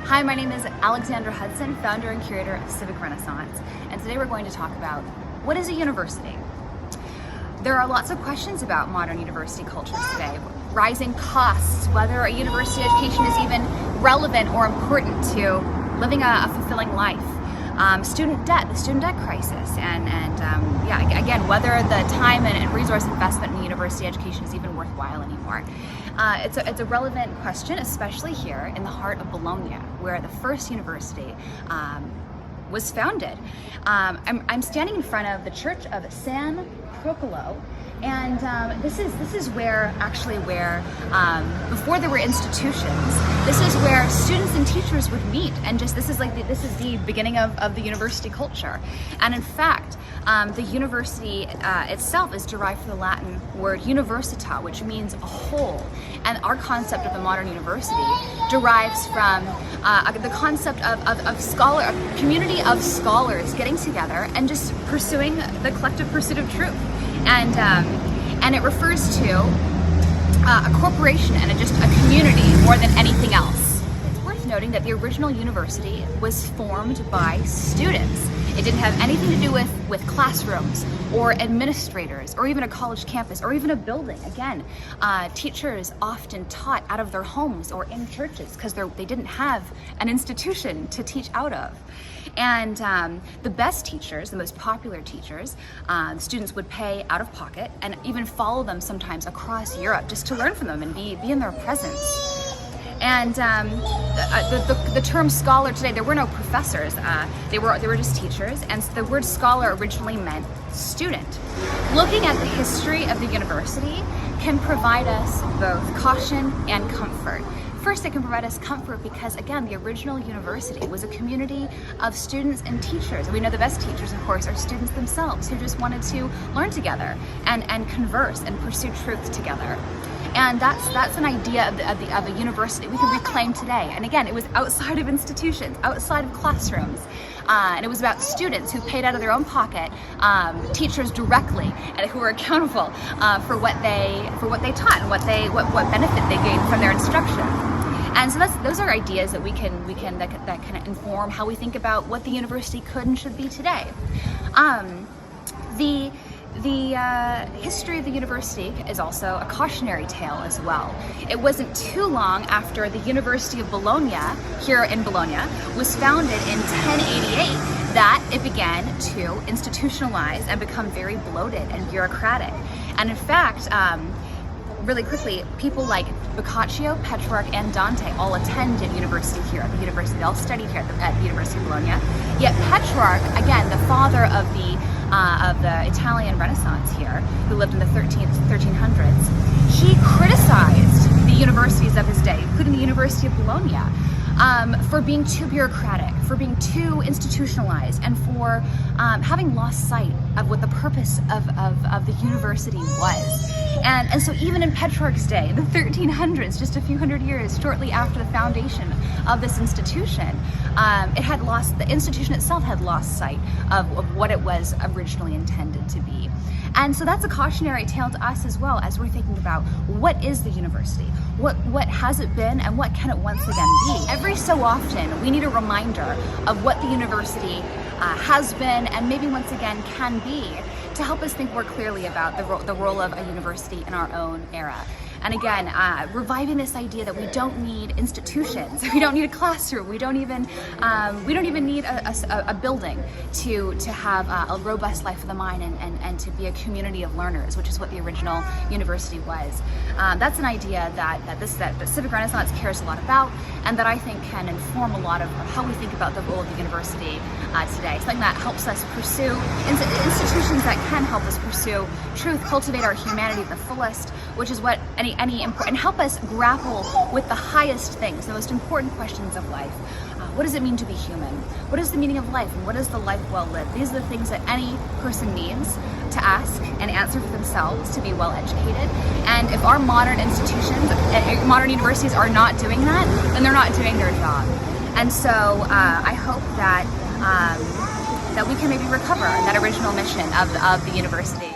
Hi, my name is Alexandra Hudson, founder and curator of Civic Renaissance, and today we're going to talk about what is a university? There are lots of questions about modern university cultures today. Rising costs, whether a university education is even relevant or important to living a fulfilling life. Student debt, the student debt crisis, and again, whether the time and resource investment in university education is even worthwhile anymore. It's a relevant question, especially here in the heart of Bologna, where the first university was founded. I'm standing in front of the Church of San Procolo, and this is where before there were institutions, this is where students and teachers would meet, and this is the beginning of the university culture. And in fact, the university itself is derived from the Latin word universita, which means a whole. And our concept of the modern university derives from the concept of a community of scholars getting together and just pursuing the collective pursuit of truth. And it refers to a corporation and just a community more than anything else. It's worth noting that the original university was formed by students. It didn't have anything to do with classrooms or administrators or even a college campus or even a building. Again, teachers often taught out of their homes or in churches because they didn't have an institution to teach out of. And the best teachers, the most popular teachers, students would pay out of pocket and even follow them sometimes across Europe just to learn from them and be in their presence. And the term scholar today, there were no professors, they were just teachers, and the word scholar originally meant student. Looking at the history of the university can provide us both caution and comfort. First, it can provide us comfort because, again, the original university was a community of students and teachers. And we know the best teachers, of course, are students themselves who just wanted to learn together and converse and pursue truth together. And that's an idea of a university we can reclaim today. And again, it was outside of institutions, outside of classrooms. And it was about students who paid out of their own pocket, teachers directly, and who were accountable for what they taught and what benefit they gained from their instruction. And so those are ideas that that can inform how we think about what the university could and should be today. The history of the university is also a cautionary tale as well. It wasn't too long after the University of Bologna, here in Bologna, was founded in 1088 that it began to institutionalize and become very bloated and bureaucratic. And in fact, really quickly, people like Boccaccio, Petrarch, and Dante all attended university here at the university. They all studied here at the University of Bologna. Yet Petrarch, again, the father of the Italian Renaissance here, who lived in the 1300s, he criticized the universities of his day, including the University of Bologna, for being too bureaucratic, for being too institutionalized, and for having lost sight of what the purpose of the university was. And so even in Petrarch's day, the 1300s, just a few hundred years shortly after the foundation of this institution, the institution itself had lost sight of what it was originally intended to be. And so that's a cautionary tale to us as well, as we're thinking about what is the university, what has it been, and what can it once again be. Every so often, we need a reminder of what the university has been and maybe once again can be, to help us think more clearly about the role of a university in our own era. And again, reviving this idea that we don't need institutions, we don't need a classroom, we don't even need a building to have a robust life of the mind and to be a community of learners, which is what the original university was. That's an idea that the Civic Renaissance cares a lot about, and that I think can inform a lot of how we think about the role of the university today. Something that helps us pursue institutions that can help us pursue truth, cultivate our humanity at the fullest, which is what and help us grapple with the highest things, the most important questions of life. What does it mean to be human? What is the meaning of life? And what is the life well lived? These are the things that any person needs to ask and answer for themselves to be well educated. And if our modern institutions, modern universities are not doing that, then they're not doing their job. And so I hope that we can maybe recover that original mission of the university.